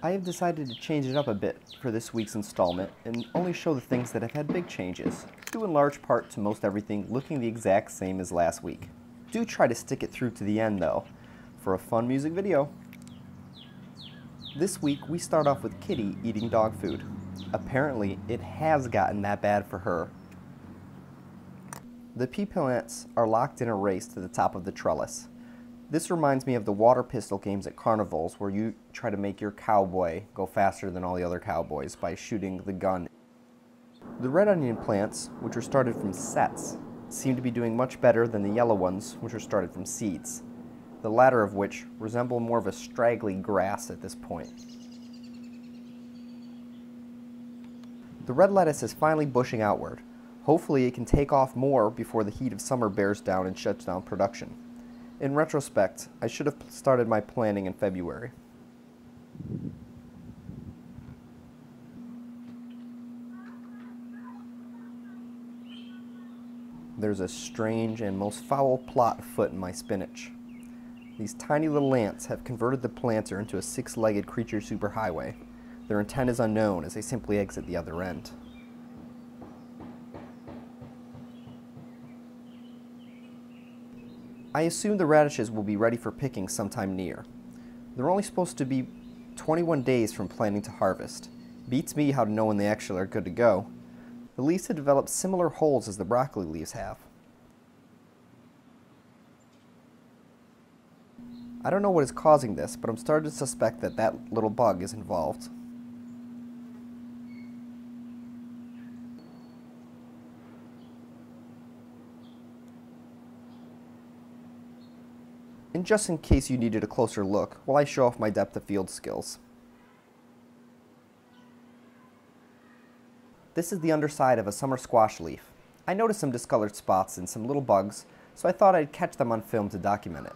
I have decided to change it up a bit for this week's installment and only show the things that have had big changes, due in large part to most everything looking the exact same as last week. Do try to stick it through to the end though, for a fun music video. This week we start off with Kitty eating dog food. Apparently it has gotten that bad for her. The pea plants are locked in a race to the top of the trellis. This reminds me of the water pistol games at carnivals where you try to make your cowboy go faster than all the other cowboys by shooting the gun. The red onion plants, which were started from sets, seem to be doing much better than the yellow ones, which were started from seeds, the latter of which resemble more of a straggly grass at this point. The red lettuce is finally bushing outward. Hopefully it can take off more before the heat of summer bears down and shuts down production. In retrospect, I should have started my planning in February. There's a strange and most foul plot afoot in my spinach. These tiny little ants have converted the planter into a six-legged creature superhighway. Their intent is unknown as they simply exit the other end. I assume the radishes will be ready for picking sometime near. They're only supposed to be 21 days from planting to harvest. Beats me how to know when they actually are good to go. The leaves have developed similar holes as the broccoli leaves have. I don't know what is causing this, but I'm starting to suspect that that little bug is involved. And just in case you needed a closer look, while I show off my depth of field skills. This is the underside of a summer squash leaf. I noticed some discolored spots and some little bugs, so I thought I'd catch them on film to document it.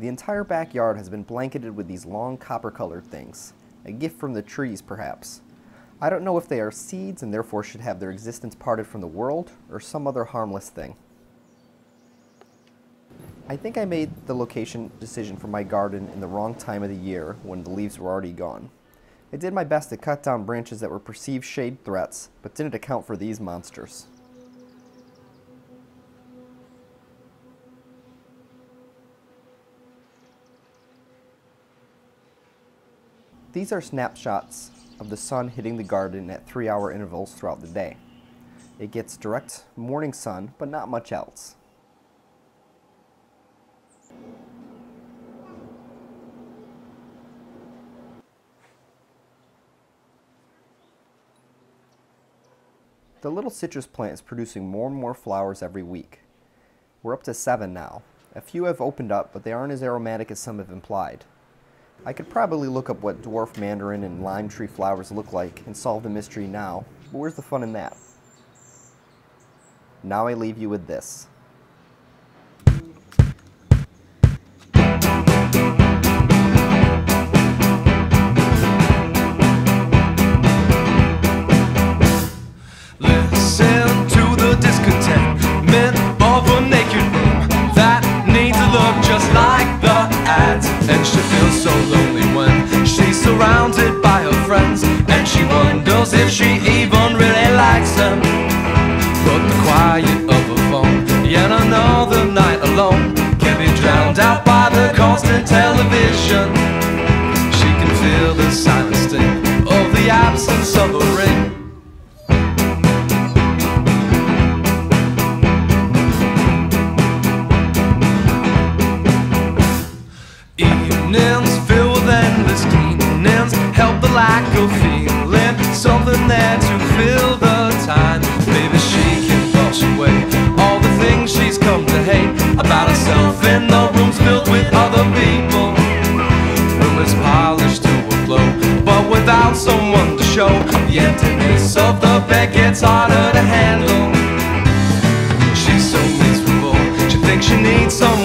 The entire backyard has been blanketed with these long copper-colored things, a gift from the trees perhaps. I don't know if they are seeds and therefore should have their existence parted from the world, or some other harmless thing. I think I made the location decision for my garden in the wrong time of the year when the leaves were already gone. I did my best to cut down branches that were perceived shade threats, but didn't account for these monsters. These are snapshots of the sun hitting the garden at 3-hour intervals throughout the day. It gets direct morning sun, but not much else. The little citrus plant is producing more and more flowers every week. We're up to 7 now. A few have opened up, but they aren't as aromatic as some have implied. I could probably look up what dwarf mandarin and lime tree flowers look like and solve the mystery now, but where's the fun in that? Now I leave you with this. And she feels so lonely when she's surrounded by her friends, and she wonders if she even really likes them. But the quiet of her phone, yet another night alone, can be drowned out by the constant television. She can feel the silent sting of the absence of a ring. Evenings filled with endless cleanings help the lack of feeling, something there to fill the time. Maybe she can brush away all the things she's come to hate about herself in the rooms filled with other people. Room is polished to a glow, but without someone to show, the emptiness of the bed gets harder to handle. She's so miserable, she thinks she needs someone